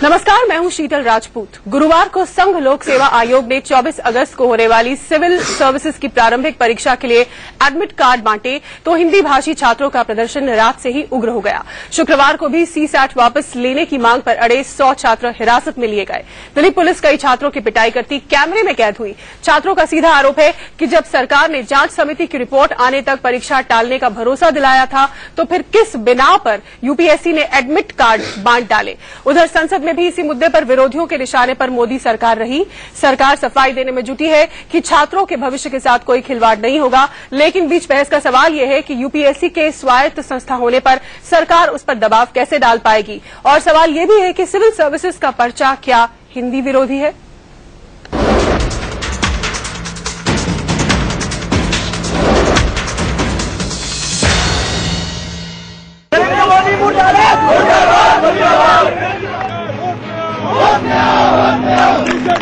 नमस्कार, मैं हूं शीतल राजपूत। गुरुवार को संघ लोक सेवा आयोग ने 24 अगस्त को होने वाली सिविल सर्विसेज की प्रारंभिक परीक्षा के लिए एडमिट कार्ड बांटे तो हिंदी भाषी छात्रों का प्रदर्शन रात से ही उग्र हो गया। शुक्रवार को भी सीसैट वापस लेने की मांग पर अड़े 100 छात्र हिरासत में लिए गए। दिल्ली पुलिस कई छात्रों की पिटाई करती कैमरे में कैद हुई। छात्रों का सीधा आरोप है कि जब सरकार ने जांच समिति की रिपोर्ट आने तक परीक्षा टालने का भरोसा दिलाया था तो फिर किस बिना पर यूपीएससी ने एडमिट कार्ड बांट डाले। उधर संसद में भी इसी मुद्दे पर विरोधियों के निशाने पर मोदी सरकार रही। सरकार सफाई देने में जुटी है कि छात्रों के भविष्य के साथ कोई खिलवाड़ नहीं होगा, लेकिन बीच बहस का सवाल यह है कि यूपीएससी के स्वायत्त संस्था होने पर सरकार उस पर दबाव कैसे डाल पाएगी। और सवाल यह भी है कि सिविल सर्विसेज का पर्चा क्या हिंदी विरोधी है।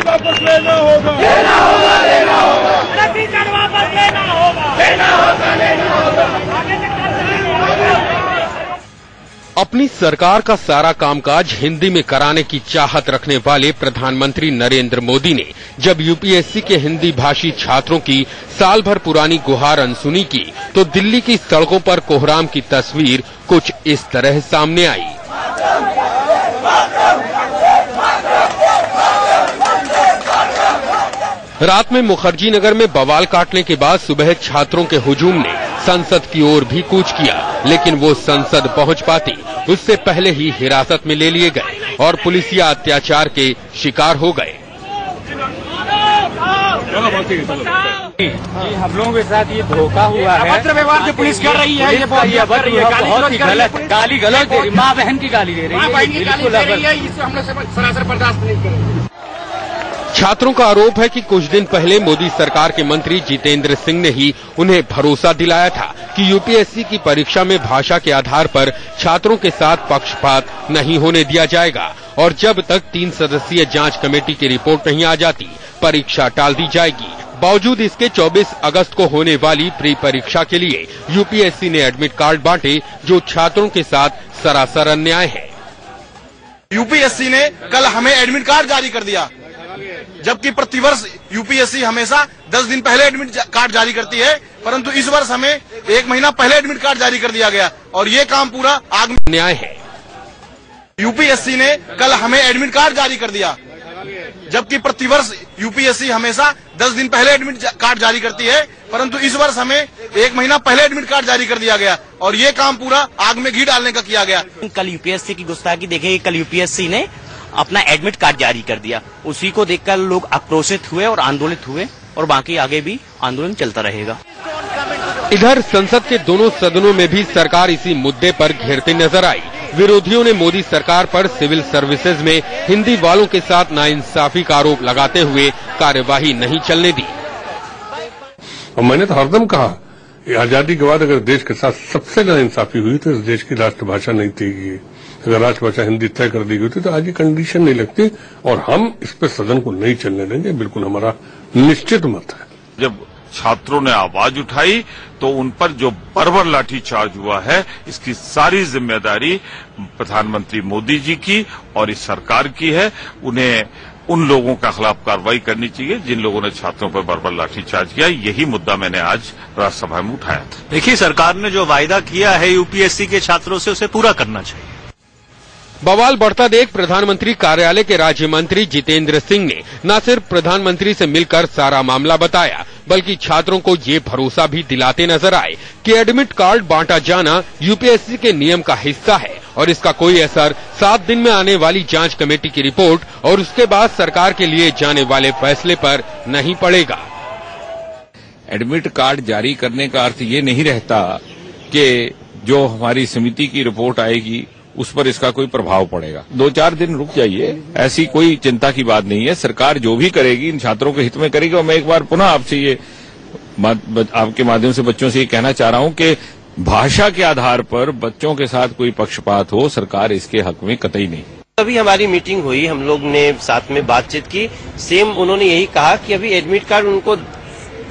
वापस लेना होगा, लेना होगा, लेना होगा, वापस लेना होगा, लेना होगा, लेना होगा। अपनी सरकार का सारा कामकाज हिंदी में कराने की चाहत रखने वाले प्रधानमंत्री नरेंद्र मोदी ने जब यूपीएससी के हिंदी भाषी छात्रों की साल भर पुरानी गुहार अनसुनी की तो दिल्ली की सड़कों पर कोहराम की तस्वीर कुछ इस तरह सामने आई। रात में मुखर्जी नगर में बवाल काटने के बाद सुबह छात्रों के हुजूम ने संसद की ओर भी कूच किया, लेकिन वो संसद पहुंच पाती उससे पहले ही हिरासत में ले लिए गए और पुलिसिया अत्याचार के शिकार हो गए। हम लोगों के साथ ये धोखा हुआ है। अभद्र व्यवहार जो पुलिस कर रही है, ये बहुत ही गलत, गाली गलत दे रही, माँ बहन की गाली दे रही है, इससे हम लोग सरासर बर्दाश्त नहीं करेंगे। छात्रों का आरोप है कि कुछ दिन पहले मोदी सरकार के मंत्री जितेंद्र सिंह ने ही उन्हें भरोसा दिलाया था कि यूपीएससी की परीक्षा में भाषा के आधार पर छात्रों के साथ पक्षपात नहीं होने दिया जाएगा और जब तक 3 सदस्यीय जांच कमेटी की रिपोर्ट नहीं आ जाती परीक्षा टाल दी जाएगी। बावजूद इसके 24 अगस्त को होने वाली प्री परीक्षा के लिए यूपीएससी ने एडमिट कार्ड बांटे, जो छात्रों के साथ सरासर अन्याय है। यूपीएससी ने कल हमें एडमिट कार्ड जारी कर दिया, जबकि प्रतिवर्ष यूपीएससी हमेशा 10 दिन पहले एडमिट कार्ड जारी करती है, परंतु इस वर्ष हमें 1 महीना पहले एडमिट कार्ड जारी कर दिया गया और ये काम पूरा आग में न्याय है। यूपीएससी ने कल हमें एडमिट कार्ड जारी कर दिया, जबकि प्रतिवर्ष यूपीएससी हमेशा 10 दिन पहले एडमिट कार्ड जारी करती है, परंतु इस वर्ष हमें 1 महीना पहले एडमिट कार्ड जारी कर दिया गया और ये काम पूरा आग में घी डालने का किया गया। कल यूपीएससी की गुस्ताखी देखेंगे। कल यूपीएससी ने अपना एडमिट कार्ड जारी कर दिया, उसी को देखकर लोग आक्रोशित हुए और आंदोलित हुए और बाकी आगे भी आंदोलन चलता रहेगा। इधर संसद के दोनों सदनों में भी सरकार इसी मुद्दे पर घेरती नजर आई। विरोधियों ने मोदी सरकार पर सिविल सर्विसेज में हिंदी वालों के साथ नाइंसाफी का आरोप लगाते हुए कार्यवाही नहीं चलने दी। और मैंने तो हरदम कहा आजादी के बाद अगर देश के साथ सबसे नाइंसाफी हुई तो इस देश की राष्ट्रभाषा नहीं थी। अगर राष्ट्रभाषा हिंदी तय कर दी गई थी तो आज ये कंडीशन नहीं लगती और हम इस पर सदन को नहीं चलने देंगे, बिल्कुल हमारा निश्चित मत है। जब छात्रों ने आवाज उठाई तो उन पर जो बर्बर लाठीचार्ज हुआ है, इसकी सारी जिम्मेदारी प्रधानमंत्री मोदी जी की और इस सरकार की है। उन्हें उन लोगों के खिलाफ कार्रवाई करनी चाहिए जिन लोगों ने छात्रों पर बर्बर लाठीचार्ज किया। यही मुद्दा मैंने आज राज्यसभा में उठाया था। देखिए, सरकार ने जो वायदा किया है यूपीएससी के छात्रों से, उसे पूरा करना चाहिए। बवाल बढ़ता देख प्रधानमंत्री कार्यालय के राज्य मंत्री जितेंद्र सिंह ने न सिर्फ प्रधानमंत्री से मिलकर सारा मामला बताया, बल्कि छात्रों को ये भरोसा भी दिलाते नजर आए कि एडमिट कार्ड बांटा जाना यूपीएससी के नियम का हिस्सा है और इसका कोई असर 7 दिन में आने वाली जांच कमेटी की रिपोर्ट और उसके बाद सरकार के लिए जाने वाले फैसले पर नहीं पड़ेगा। एडमिट कार्ड जारी करने का अर्थ ये नहीं रहता कि जो हमारी समिति की रिपोर्ट आएगी उस पर इसका कोई प्रभाव पड़ेगा। 2-4 दिन रुक जाइए, ऐसी कोई चिंता की बात नहीं है। सरकार जो भी करेगी इन छात्रों के हित में करेगी। और मैं एक बार पुनः आपसे ये आपके माध्यम से बच्चों से ये कहना चाह रहा हूं कि भाषा के आधार पर बच्चों के साथ कोई पक्षपात हो, सरकार इसके हक में कतई नहीं। अभी हमारी मीटिंग हुई, हम लोग ने साथ में बातचीत की। सेम उन्होंने यही कहा कि अभी एडमिट कार्ड उनको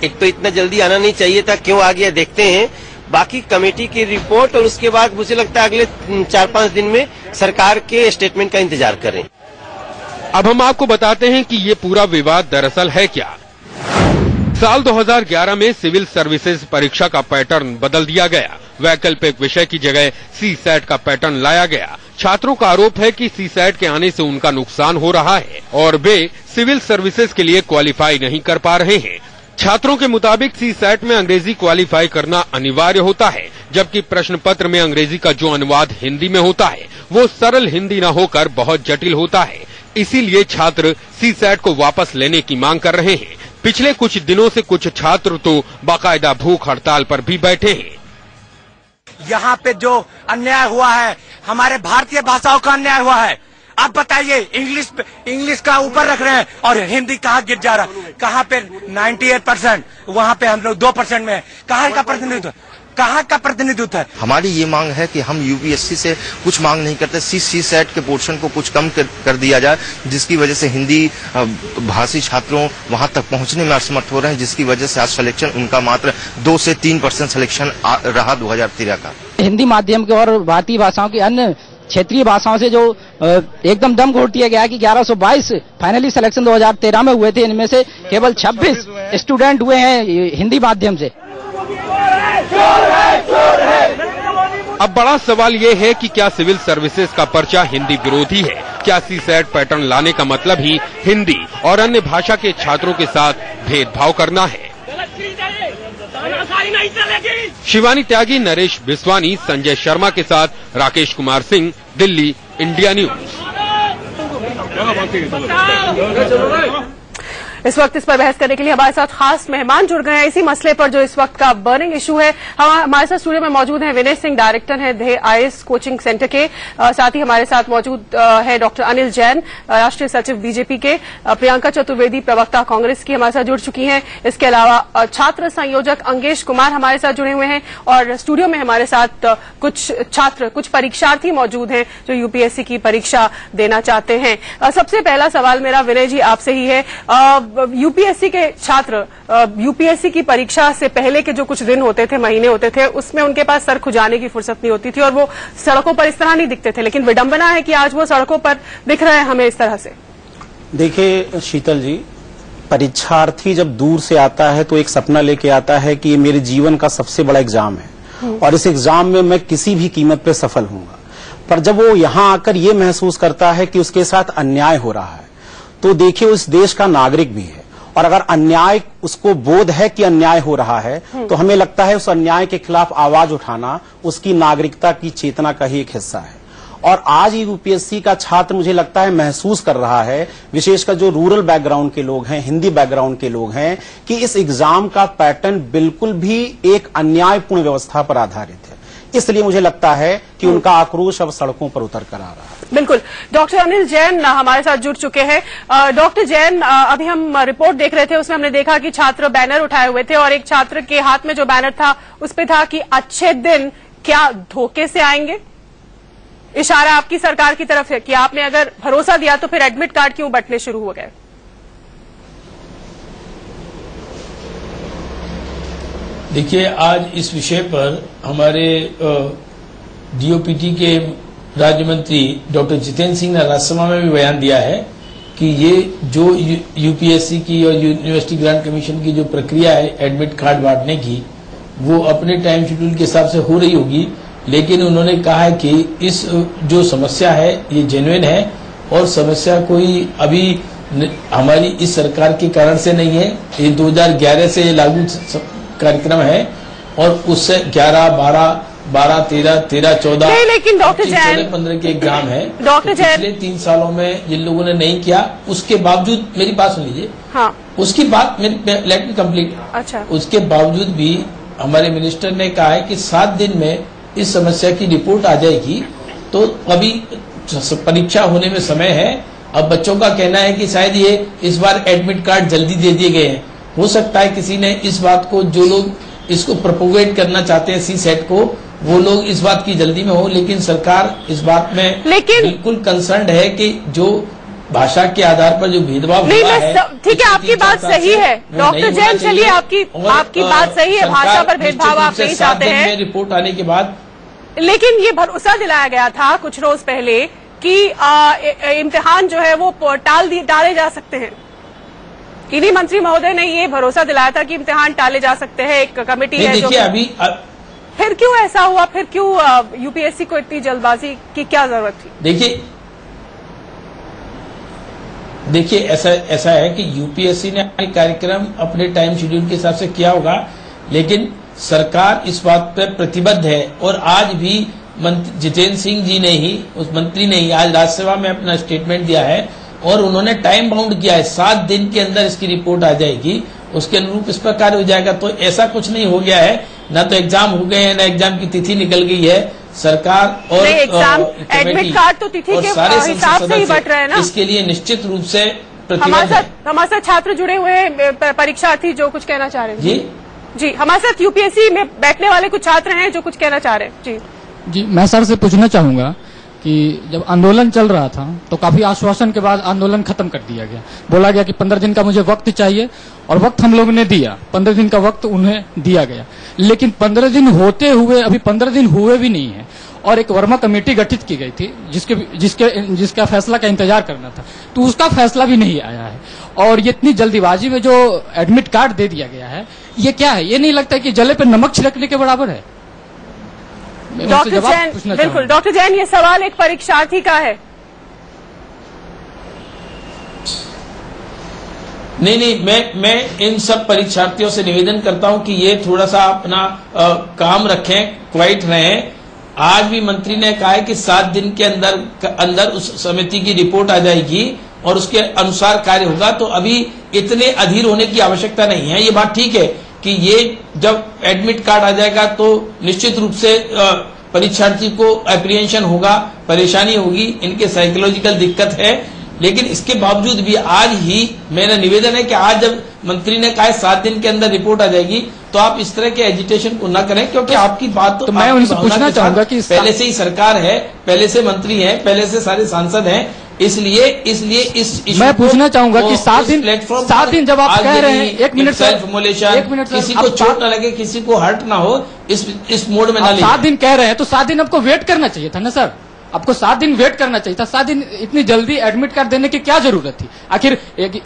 एक तो इतना जल्दी आना नहीं चाहिए था, क्यों आ गया देखते हैं। बाकी कमेटी की रिपोर्ट और उसके बाद मुझे लगता है अगले 4-5 दिन में सरकार के स्टेटमेंट का इंतजार करें। अब हम आपको बताते हैं कि ये पूरा विवाद दरअसल है क्या। साल 2011 में सिविल सर्विसेज परीक्षा का पैटर्न बदल दिया गया। वैकल्पिक विषय की जगह CSAT का पैटर्न लाया गया। छात्रों का आरोप है कि CSAT के आने से उनका नुकसान हो रहा है और वे सिविल सर्विसेज के लिए क्वालिफाई नहीं कर पा रहे हैं। छात्रों के मुताबिक CSAT में अंग्रेजी क्वालिफाई करना अनिवार्य होता है, जबकि प्रश्न पत्र में अंग्रेजी का जो अनुवाद हिंदी में होता है वो सरल हिंदी न होकर बहुत जटिल होता है। इसीलिए छात्र CSAT को वापस लेने की मांग कर रहे हैं। पिछले कुछ दिनों से कुछ छात्र तो बाकायदा भूख हड़ताल पर भी बैठे हैं। यहाँ पे जो अन्याय हुआ है, हमारे भारतीय भाषाओं का अन्याय हुआ है। आप बताइए, इंग्लिश का ऊपर रख रहे हैं और हिंदी कहाँ गिर जा रहा है? कहाँ पे 98%, वहाँ पे हम लोग 2% में। कहाँ का प्रतिनिधित्व है? हमारी ये मांग है कि हम यूपीएससी से कुछ मांग नहीं करते, CSAT के पोर्शन को कुछ कम कर दिया जाए, जिसकी वजह से हिंदी भाषी छात्रों वहां तक पहुंचने में असमर्थ हो रहे हैं, जिसकी वजह से आज सिलेक्शन उनका मात्र 2 से 3% सिलेक्शन रहा 2013 का। हिंदी माध्यम के और भारतीय भाषाओं की अन्य क्षेत्रीय भाषाओं से जो एकदम दम घोट दिया गया कि 1122 फाइनली सिलेक्शन 2013 में हुए थे, इनमें से केवल 26 स्टूडेंट हुए हैं हिंदी माध्यम से। अब बड़ा सवाल ये है कि क्या सिविल सर्विसेज का पर्चा हिंदी विरोधी है? क्या CSAT पैटर्न लाने का मतलब ही हिंदी और अन्य भाषा के छात्रों के साथ भेदभाव करना है? शिवानी त्यागी, नरेश बिस्वानी, संजय शर्मा के साथ राकेश कुमार सिंह, दिल्ली, इंडिया न्यूज। इस वक्त इस पर बहस करने के लिए हमारे साथ खास मेहमान जुड़ गए हैं इसी मसले पर जो इस वक्त का बर्निंग इशू है। हमारे साथ स्टूडियो में मौजूद हैं विनय सिंह, डायरेक्टर हैं ध्येय IAS कोचिंग सेंटर के। साथ ही हमारे साथ मौजूद है डॉक्टर अनिल जैन, राष्ट्रीय सचिव बीजेपी के। प्रियंका चतुर्वेदी, प्रवक्ता कांग्रेस की, हमारे साथ जुड़ चुकी हैं। इसके अलावा छात्र संयोजक अंगेश कुमार हमारे साथ जुड़े हुए हैं और स्टूडियो में हमारे साथ कुछ परीक्षार्थी मौजूद हैं जो यूपीएससी की परीक्षा देना चाहते हैं। सबसे पहला सवाल मेरा विनय जी आपसे ही है। यूपीएससी के छात्र यूपीएससी की परीक्षा से पहले के जो कुछ दिन होते थे, महीने होते थे, उसमें उनके पास सर खुजाने की फुर्सत नहीं होती थी और वो सड़कों पर इस तरह नहीं दिखते थे, लेकिन विडंबना है कि आज वो सड़कों पर दिख रहे हैं हमें इस तरह से। देखिए शीतल जी, परीक्षार्थी जब दूर से आता है तो एक सपना लेके आता है कि ये मेरे जीवन का सबसे बड़ा एग्जाम है और इस एग्जाम में मैं किसी भी कीमत पे सफल होऊंगा। पर जब वो यहाँ आकर ये महसूस करता है कि उसके साथ अन्याय हो रहा है, तो देखिए उस देश का नागरिक भी है और अगर अन्याय उसको बोध है कि अन्याय हो रहा है तो हमें लगता है उस अन्याय के खिलाफ आवाज उठाना उसकी नागरिकता की चेतना का ही एक हिस्सा है। और आज यूपीएससी का छात्र मुझे लगता है महसूस कर रहा है, विशेषकर जो रूरल बैकग्राउंड के लोग हैं, हिंदी बैकग्राउंड के लोग हैं, कि इस एग्जाम का पैटर्न बिल्कुल भी एक अन्यायपूर्ण व्यवस्था पर आधारित है। इसलिए मुझे लगता है कि उनका आक्रोश अब सड़कों पर उतर कर आ रहा है। बिल्कुल। डॉक्टर अनिल जैन हमारे साथ जुड़ चुके हैं। डॉक्टर जैन, अभी हम रिपोर्ट देख रहे थे, उसमें हमने देखा कि छात्र बैनर उठाए हुए थे और एक छात्र के हाथ में जो बैनर था उस पे था कि अच्छे दिन क्या धोखे से आएंगे। इशारा आपकी सरकार की तरफ है कि आपने अगर भरोसा दिया तो फिर एडमिट कार्ड क्यों बंटने शुरू हो गए। देखिए, आज इस विषय पर हमारे डीओपीटी के राज्य मंत्री डॉक्टर जितेंद्र सिंह ने राज्यसभा में भी बयान दिया है कि ये जो यूपीएससी की और यूनिवर्सिटी ग्रांट कमीशन की जो प्रक्रिया है एडमिट कार्ड बांटने की, वो अपने टाइम शेड्यूल के हिसाब से हो रही होगी, लेकिन उन्होंने कहा है कि इस जो समस्या है ये जेन्युइन है और समस्या कोई अभी हमारी इस सरकार के कारण से नहीं है। ये 2011 से लागू कार्यक्रम है और उससे 11, 12, 13, 14 नहीं, लेकिन डॉक्टर जैन 15 के एग्जाम है। डॉक्टर जैन, पिछले 3 सालों में जिन लोगों ने नहीं किया, उसके बावजूद, मेरी बात सुन लीजिए। हाँ, उसकी बात लेट मी कंप्लीट। अच्छा, उसके बावजूद भी हमारे मिनिस्टर ने कहा है कि 7 दिन में इस समस्या की रिपोर्ट आ जाएगी, तो अभी परीक्षा होने में समय है। अब बच्चों का कहना है कि शायद ये इस बार एडमिट कार्ड जल्दी दे दिए गए हैं। हो सकता है किसी ने इस बात को, जो लोग इसको प्रोपोगेट करना चाहते हैं CSAT को, वो लोग इस बात की जल्दी में हो, लेकिन सरकार इस बात में बिल्कुल कंसर्न है कि जो भाषा के आधार पर जो भेदभाव हुआ है। ठीक है, आपकी बात सही है डॉक्टर जैन, चलिए आपकी बात सही है, भाषा पर भेदभाव आप नहीं चाहते हैं। रिपोर्ट आने के बाद, लेकिन ये भरोसा दिलाया गया था कुछ रोज पहले कि इम्तिहान जो है वो टाले जा सकते हैं? इन्हीं मंत्री महोदय ने ये भरोसा दिलाया था कि इम्तिहान टाले जा सकते हैं। एक कमेटी है जो अभी फिर क्यों ऐसा हुआ? फिर क्यों यूपीएससी को इतनी जल्दबाजी की क्या जरूरत थी? देखिए ऐसा है कि यूपीएससी ने कार्यक्रम अपने टाइम शेड्यूल के हिसाब से किया होगा, लेकिन सरकार इस बात पर प्रतिबद्ध है। और आज भी जितेंद्र सिंह जी ने ही, उस मंत्री ने ही आज राज्यसभा में अपना स्टेटमेंट दिया है और उन्होंने टाइम बाउंड किया है, 7 दिन के अंदर इसकी रिपोर्ट आ जाएगी, उसके अनुरूप इस पर कार्य हो जाएगा। तो ऐसा कुछ नहीं हो गया है, ना तो एग्जाम हो गए हैं, ना एग्जाम की तिथि निकल गई है। सरकार और एग्जाम एडमिट कार्ड तो तिथि के हिसाब से ही बट रहे हैं ना। इसके लिए निश्चित रूप से हमारे साथ छात्र जुड़े हुए हैं, परीक्षार्थी जो कुछ कहना चाह रहे हैं। जी हमारे साथ यूपीएससी में बैठने वाले कुछ छात्र हैं जो कुछ कहना चाह रहे हैं। जी मैं सर से पूछना चाहूंगा कि जब आंदोलन चल रहा था तो काफी आश्वासन के बाद आंदोलन खत्म कर दिया गया। बोला गया कि 15 दिन का मुझे वक्त चाहिए और वक्त हम लोगों ने दिया, 15 दिन का वक्त उन्हें दिया गया। लेकिन 15 दिन होते हुए अभी 15 दिन हुए भी नहीं है और एक वर्मा कमेटी गठित की गई थी जिसका फैसला का इंतजार करना था, तो उसका फैसला भी नहीं आया है। और ये इतनी जल्दीबाजी में जो एडमिट कार्ड दे दिया गया है, ये क्या है? ये नहीं लगता है कि जले पे नमक छिड़कने के बराबर है? डॉक्टर जैन, बिल्कुल डॉक्टर जैन, ये सवाल एक परीक्षार्थी का है। नहीं, मैं इन सब परीक्षार्थियों से निवेदन करता हूं कि ये थोड़ा सा अपना काम रखें, क्वाइट रहें। आज भी मंत्री ने कहा है कि 7 दिन के अंदर उस समिति की रिपोर्ट आ जाएगी और उसके अनुसार कार्य होगा। तो अभी इतने अधीर होने की आवश्यकता नहीं है। ये बात ठीक है कि ये जब एडमिट कार्ड आ जाएगा तो निश्चित रूप से परीक्षार्थी को एप्रीहेंशन होगा, परेशानी होगी, इनके साइकोलॉजिकल दिक्कत है। लेकिन इसके बावजूद भी आज ही मेरा निवेदन है कि आज जब मंत्री ने कहा 7 दिन के अंदर रिपोर्ट आ जाएगी, तो आप इस तरह के एजिटेशन को न करें, क्योंकि आपकी बात तो मैं उनसे पूछना चाहूंगा कि पहले से ही सरकार है, पहले से मंत्री है, पहले से सारे सांसद हैं, इसलिए इस मैं पूछना चाहूंगा कि 7 दिन जब आप कह रहे हैं, एक मिनट किसी को चोट न लगे, किसी को हर्ट ना हो, इस मोड में ना ले। 7 दिन कह रहे हैं तो 7 दिन आपको वेट करना चाहिए था ना सर, आपको 7 दिन वेट करना चाहिए था। 7 दिन इतनी जल्दी एडमिट कार्ड देने की क्या जरूरत थी? आखिर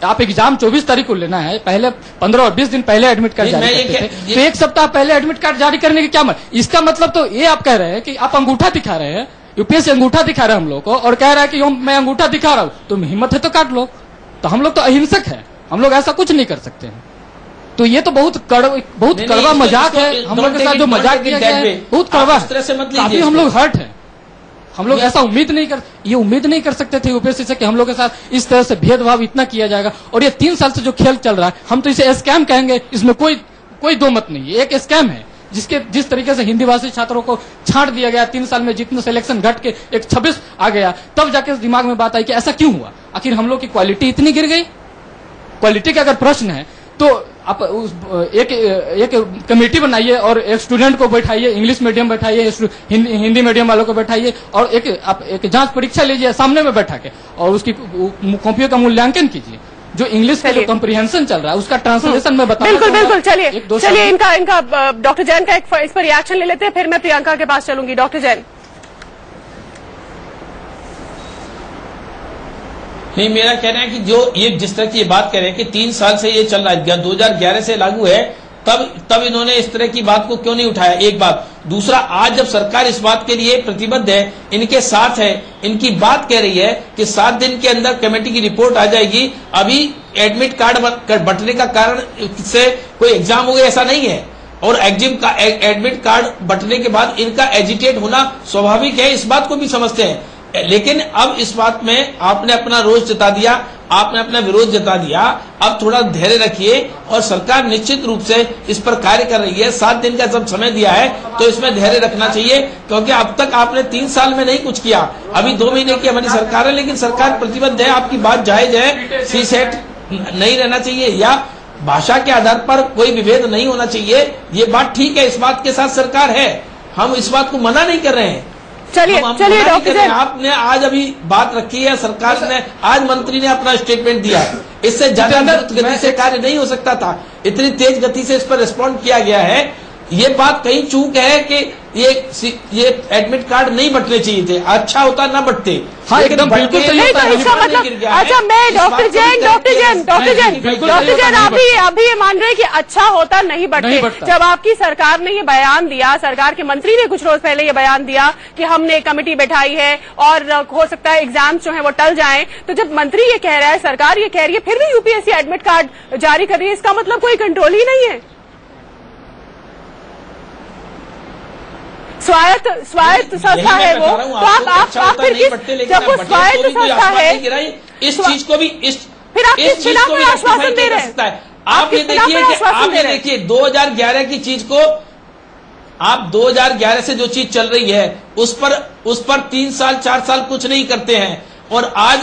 आप एग्जाम 24 तारीख को लेना है, पहले 15 और 20 दिन पहले एडमिट कार्ड जारी करते थे, तो एक सप्ताह पहले एडमिट कार्ड जारी करने की क्या इसका मतलब तो ये आप कह रहे हैं कि आप अंगूठा दिखा रहे हैं, यूपीएससी अंगूठा दिखा रहा है हम लोग को और कह रहा है कि मैं अंगूठा दिखा रहा हूं, तुम हिम्मत है तो काट लो। तो हम लोग तो अहिंसक है, हम लोग ऐसा कुछ नहीं कर सकते हैं। तो ये तो बहुत कड़वा मजाक है हम लोग के साथ, जो मजाक किया गया है बहुत कड़वा, काफी हम लोग हर्ट है। हम लोग ऐसा उम्मीद नहीं कर सकते थे यूपीएससी से कि हम लोग के साथ इस तरह से भेदभाव इतना किया जाएगा। और ये 3 साल से जो खेल चल रहा है, हम तो इसे स्कैम कहेंगे, इसमें कोई दो मत नहीं है। एक स्कैम है जिस तरीके से हिंदी भाषी छात्रों को छांट दिया गया, 3 साल में जितना सिलेक्शन घट के 126 आ गया, तब जाके दिमाग में बात आई कि ऐसा क्यों हुआ, आखिर हम लोग की क्वालिटी इतनी गिर गई। क्वालिटी का अगर प्रश्न है तो आप एक कमेटी बनाइए और एक स्टूडेंट को बैठाइए, इंग्लिश मीडियम बैठाइए, हिंदी मीडियम वालों को बैठाइए और एक जांच परीक्षा लीजिए सामने में बैठा के और उसकी कॉपियों का मूल्यांकन कीजिए। जो इंग्लिश का जो कॉम्प्रिहेंशन चल रहा है उसका ट्रांसलेशन में बताऊं। बिल्कुल चलिए इनका डॉक्टर जैन का इस पर रिएक्शन ले लेते हैं, फिर मैं प्रियंका के पास चलूंगी। डॉक्टर जैन। नहीं, मेरा कहना है कि जो ये जिस तरह की ये बात कह रहे हैं कि 3 साल से ये चल रहा है, 2011 से लागू है, तब इन्होंने इस तरह की बात को क्यों नहीं उठाया? एक बात। दूसरा, आज जब सरकार इस बात के लिए प्रतिबद्ध है, इनके साथ है, इनकी बात कह रही है कि 7 दिन के अंदर कमेटी की रिपोर्ट आ जाएगी, अभी एडमिट कार्ड बंटने का कारण से कोई एग्जाम हो गया ऐसा नहीं है। और एडमिट कार्ड बंटने के बाद इनका एजिटेट होना स्वाभाविक है, इस बात को भी समझते हैं। लेकिन अब इस बात में आपने अपना रोष जता दिया, आपने अपना विरोध जता दिया, अब थोड़ा धैर्य रखिए और सरकार निश्चित रूप से इस पर कार्य कर रही है। 7 दिन का जब समय दिया है तो इसमें धैर्य रखना चाहिए, क्योंकि अब तक आपने 3 साल में नहीं कुछ किया, अभी 2 महीने की हमारी सरकार है, लेकिन सरकार प्रतिबद्ध है, आपकी बात जायज है। सीसेट नहीं रहना चाहिए या भाषा के आधार पर कोई विभेद नहीं होना चाहिए, ये बात ठीक है, इस बात के साथ सरकार है, हम इस बात को मना नहीं कर रहे हैं। चलिए डॉक्टर, आपने आज अभी बात रखी है, सरकार ने आज मंत्री ने अपना स्टेटमेंट दिया है, इससे ज्यादा गति से कार्य नहीं हो सकता था, इतनी तेज गति से इस पर रिस्पॉन्ड किया गया है। ये बात कहीं चूक है कि ये एडमिट कार्ड नहीं बंटने चाहिए थे, अच्छा होता ना बंटते। हाँ, एकदम बिल्कुल सही होता है। इसका मतलब अच्छा, मैं डॉक्टर जैन अभी ये मान रहे हैं कि अच्छा होता नहीं बंटते। जब आपकी सरकार ने ये बयान दिया, सरकार के मंत्री ने कुछ रोज पहले ये बयान दिया कि हमने कमेटी बैठाई है और हो सकता है एग्जाम जो है वो टल जाएं, तो जब मंत्री ये कह रहा है, सरकार ये कह रही है, फिर भी यूपीएससी एडमिट कार्ड जारी कर रही है, इसका मतलब कोई कंट्रोल ही नहीं है। स्वायत्त संस्था है वो, तो आप फिर जब वो स्वायत्त संस्था है, इस चीज को भी फिर आप किस बिना पर आश्वासन दे रहे हैं? आप ये देखिए 2011 की चीज को, आप 2011 से जो चीज चल रही है उस पर 3 साल 4 साल कुछ नहीं करते हैं, और आज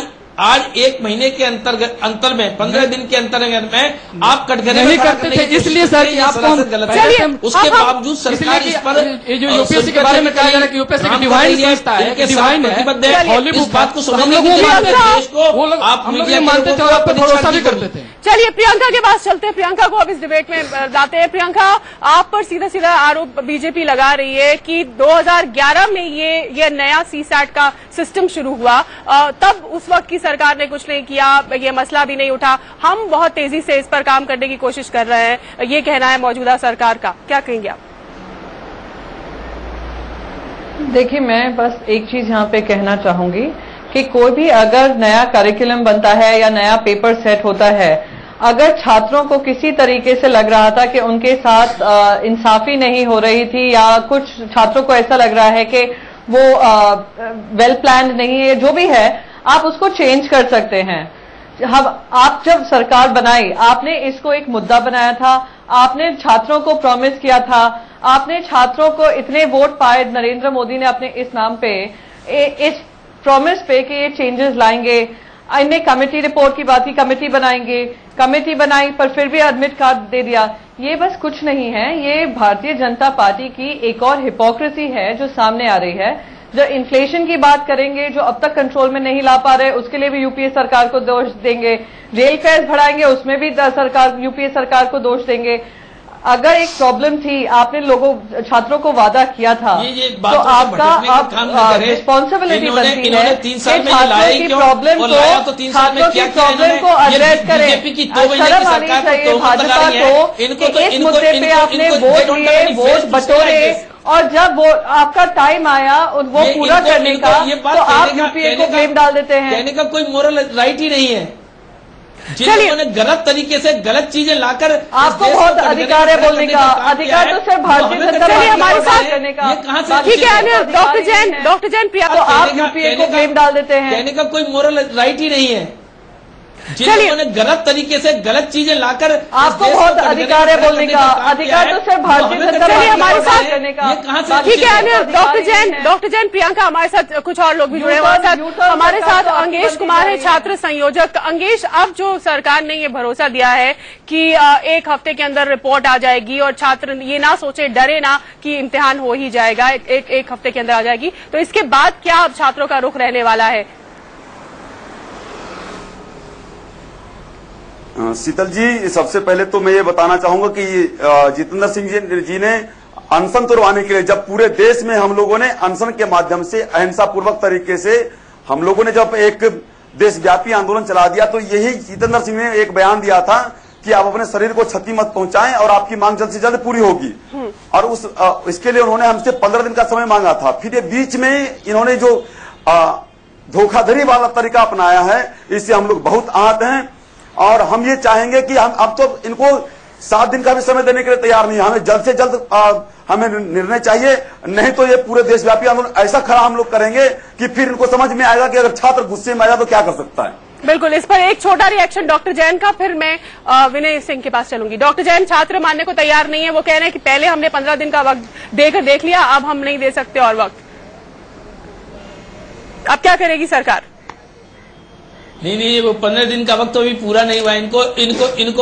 1 महीने के अंतर में 15 दिन के अंतर में आप कटघरे नहीं करते थे, इसलिए सर आपको गलत है। उसके बावजूद सरकार इस पर जो यूपीएससी के बारे में कहा जा रहा है कि यूपीएससी की डिवाइन संस्था है, डिवाइन है, इस बात को समझने की जरूरत है। देश को आप मीडिया मानते थे और आप पर भरोसा भी करते थे। चलिए प्रियंका के पास चलते हैं, प्रियंका को अब इस डिबेट में लाते हैं। प्रियंका, आप पर सीधा आरोप बीजेपी लगा रही है कि 2011 में ये नया सीसैट का सिस्टम शुरू हुआ, तब उस वक्त की सरकार ने कुछ नहीं किया, ये मसला भी नहीं उठा, हम बहुत तेजी से इस पर काम करने की कोशिश कर रहे हैं, ये कहना है मौजूदा सरकार का, क्या कहेंगे आप? देखिए, मैं बस एक चीज यहाँ पे कहना चाहूंगी कि कोई भी अगर नया करिकुलम बनता है या नया पेपर सेट होता है, अगर छात्रों को किसी तरीके से लग रहा था कि उनके साथ इंसाफी नहीं हो रही थी, या कुछ छात्रों को ऐसा लग रहा है कि वो वेल प्लान्ड नहीं है, जो भी है, आप उसको चेंज कर सकते हैं। आप जब सरकार बनाई, आपने इसको एक मुद्दा बनाया था, आपने छात्रों को प्रॉमिस किया था, आपने छात्रों को इतने वोट पाए नरेंद्र मोदी ने अपने इस नाम पे, इस प्रॉमिस पे कि ये चेंजेस लाएंगे। इनने कमेटी रिपोर्ट की बात की, कमेटी बनाएंगे, कमेटी बनाई पर फिर भी एडमिट कार्ड दे दिया। ये बस कुछ नहीं है, ये भारतीय जनता पार्टी की एक और हिपोक्रेसी है जो सामने आ रही है। जो इन्फ्लेशन की बात करेंगे, जो अब तक कंट्रोल में नहीं ला पा रहे, उसके लिए भी यूपीए सरकार को दोष देंगे। रेल फेयर बढ़ाएंगे, उसमें भी यूपीए सरकार को दोष देंगे। अगर एक प्रॉब्लम थी, आपने छात्रों को वादा किया था, तो आपका रिस्पॉन्सिबिलिटी बनती है कि छात्रों की प्रॉब्लम को एड्रेस करें। शर्म आनी चाहिए भाजपा को कि इस मुद्दे पे आपने वोट लिए, वोट बटोरे, और जब वो आपका टाइम आया वो पूरा करने का, तो आप यूपीए को ब्लेम डाल देते हैं। कहने का कोई मोरल राइट ही नहीं है। जिन्होंने गलत तरीके से गलत चीजें लाकर, आपको बहुत अधिकार है बोलने का, अधिकार तो सिर्फ भारतीय जनता पार्टी हमारे साथ करने का। ठीक है डॉक्टर जैन प्रिया, तो आप यूपीए को ब्लेम डाल देते हैं। कहने का कोई मोरल राइट ही नहीं है। जिन्होंने गलत तरीके से गलत चीजें लाकर, आपको बहुत अधिकार है बोलने का, अधिकार तो सिर्फ भारतीय जनता पार्टी हमारे साथ करने का। ठीक है डॉक्टर जैन प्रियंका, हमारे साथ कुछ और लोग भी जुड़े हैं। हमारे साथ अंगेश कुमार है, छात्र संयोजक। अंगेश, अब जो सरकार ने ये भरोसा दिया है कि 1 हफ्ते के अंदर रिपोर्ट आ जाएगी और छात्र ये ना सोचे, डरे ना कि इम्तिहान हो ही जाएगा, एक हफ्ते के अंदर आ जाएगी, तो इसके बाद क्या अब छात्रों का रुख रहने वाला है? शीतल जी, सबसे पहले तो मैं ये बताना चाहूंगा कि जितेंद्र सिंह जी ने अनशन तोड़वाने के लिए, जब पूरे देश में हम लोगों ने अनशन के माध्यम से अहिंसा पूर्वक तरीके से हम लोगों ने जब एक देशव्यापी आंदोलन चला दिया, तो यही जितेंद्र सिंह ने एक बयान दिया था कि आप अपने शरीर को क्षति मत पहुंचाएं और आपकी मांग जल्द से जल्द पूरी होगी। और इसके लिए उन्होंने हमसे 15 दिन का समय मांगा था। फिर ये बीच में इन्होंने जो धोखाधड़ी वाला तरीका अपनाया है, इससे हम लोग बहुत आहत हैं। और हम ये चाहेंगे कि हम अब तो इनको 7 दिन का भी समय देने के लिए तैयार नहीं है, हमें जल्द से जल्द हमें निर्णय चाहिए, नहीं तो ये पूरे देशव्यापी आंदोलन ऐसा खड़ा हम लोग करेंगे कि फिर इनको समझ में आएगा कि अगर छात्र गुस्से में आ जाए तो क्या कर सकता है। बिल्कुल, इस पर एक छोटा रिएक्शन डॉक्टर जैन का, फिर मैं विनय सिंह के पास चलूंगी। डॉक्टर जैन, छात्र मानने को तैयार नहीं है, वो कह रहे हैं कि पहले हमने 15 दिन का वक्त देख लिया, अब हम नहीं दे सकते और वक्त। अब क्या करेगी सरकार? नहीं, वो 15 दिन का वक्त तो अभी पूरा नहीं हुआ। इनको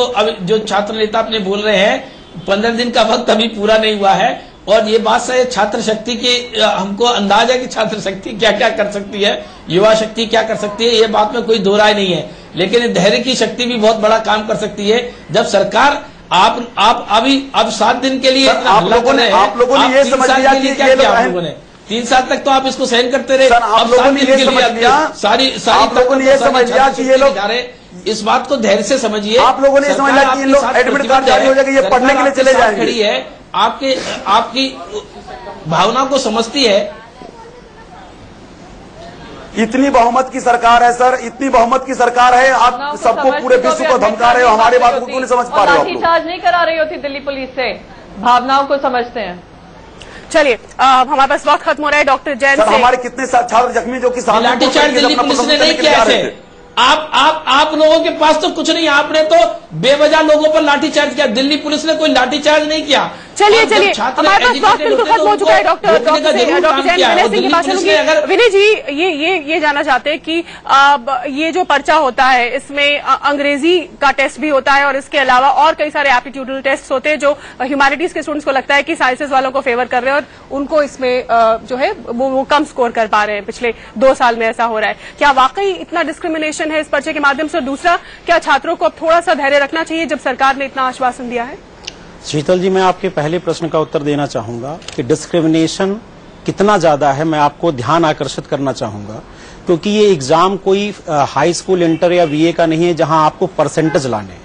अभी जो छात्र नेता अपने बोल रहे हैं, 15 दिन का वक्त अभी पूरा नहीं हुआ है। और ये बात सही है, छात्र शक्ति की हमको अंदाज है कि छात्र शक्ति क्या क्या कर सकती है, युवा शक्ति क्या कर सकती है, ये बात में कोई दो राय नहीं है। लेकिन धैर्य की शक्ति भी बहुत बड़ा काम कर सकती है। जब सरकार आप अभी अब 7 दिन के लिए इतना आप लोगों ने ये समझ लिया कि क्या किया आप लोगों ने? 3 साल तक तो आप इसको सहन करते रहे। आप लोगों ने ये समझ लिया, सारी आप लोगों ने ये समझ लिया कि ये लोग, इस बात को धैर्य से समझिए। आप लोगों ने ये समझ लिया कि ये लोग एडमिट कार्ड जारी हो जाएगा, ये पढ़ने के लिए चले जाएंगे। खड़ी है, आपकी भावना को समझती है। इतनी बहुमत की सरकार है सर, इतनी बहुमत की सरकार है, आप सबको पूरे विश्व को धमका रहे हो, हमारे बात को क्यों नहीं समझ पा रहे हो? लाठीचार्ज नहीं करा रही होती दिल्ली पुलिस से, भावनाओं को समझते हैं। चलिए हमारे पास वक्त खत्म हो रहा है। डॉक्टर जैन से हमारे कितने छात्र जख्मी जो कि लाठीचार्ज दिल्ली पुलिस ने नहीं किया ऐसे। आप लोगों के पास तो कुछ नहीं, आपने तो बेवजह लोगों पर लाठीचार्ज किया। दिल्ली पुलिस ने कोई लाठीचार्ज नहीं किया। चलिए हमारे पास वक्त बिल्कुल खत्म हो चुका है। डॉक्टर जैन विनय सिंह की बात करूंगी। विनय जी ये जानना चाहते हैं कि ये जो पर्चा होता है इसमें अंग्रेजी का टेस्ट भी होता है और इसके अलावा और कई सारे एप्टीट्यूडल टेस्ट होते हैं जो ह्यूमैनिटीज के स्टूडेंट्स को लगता है कि साइंसेज वालों को फेवर कर रहे हैं और उनको इसमें जो है वो कम स्कोर कर पा रहे हैं। पिछले 2 साल में ऐसा हो रहा है। क्या वाकई इतना डिस्क्रिमिनेशन है इस पर्चे के माध्यम से? और दूसरा, क्या छात्रों को अब थोड़ा सा धैर्य रखना चाहिए जब सरकार ने इतना आश्वासन दिया है? शीतल जी, मैं आपके पहले प्रश्न का उत्तर देना चाहूंगा कि डिस्क्रिमिनेशन कितना ज्यादा है। मैं आपको ध्यान आकर्षित करना चाहूंगा क्योंकि ये एग्जाम कोई हाई स्कूल, इंटर या बीए का नहीं है जहां आपको परसेंटेज लाने हैं।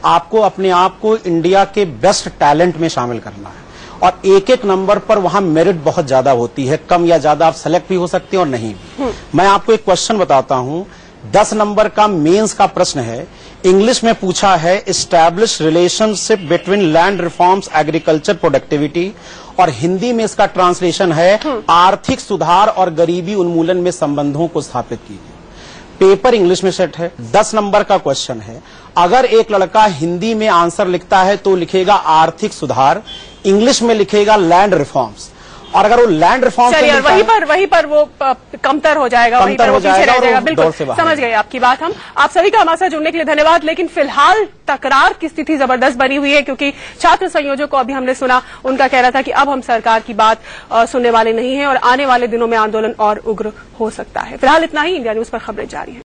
आपको अपने आप को इंडिया के बेस्ट टैलेंट में शामिल करना है और एक एक नंबर पर वहां मेरिट बहुत ज्यादा होती है। कम या ज्यादा आप सेलेक्ट भी हो सकते हैं और नहीं भी। मैं आपको एक क्वेश्चन बताता हूं। 10 नंबर का मेंस का प्रश्न है, इंग्लिश में पूछा है establish relationship between land reforms agriculture productivity, और हिंदी में इसका ट्रांसलेशन है आर्थिक सुधार और गरीबी उन्मूलन में संबंधों को स्थापित कीजिए। पेपर इंग्लिश में सेट है। 10 नंबर का क्वेश्चन है, अगर एक लड़का हिंदी में आंसर लिखता है तो लिखेगा आर्थिक सुधार, इंग्लिश में लिखेगा लैंड रिफॉर्म्स, और अगर वो लैंड रिफॉर्म्स वहीं पर वो कमतर हो जाएगा, वहीं पर वो पीछे रह जाएगा। बिल्कुल समझ गए आपकी बात हम। आप सभी का हमारे साथ जुड़ने के लिए धन्यवाद। लेकिन फिलहाल तकरार की स्थिति जबरदस्त बनी हुई है क्योंकि छात्र संयोजक को अभी हमने सुना, उनका कह रहा था कि अब हम सरकार की बात सुनने वाले नहीं है और आने वाले दिनों में आंदोलन और उग्र हो सकता है। फिलहाल इतना ही। इंडिया न्यूज पर खबरें जारी हैं।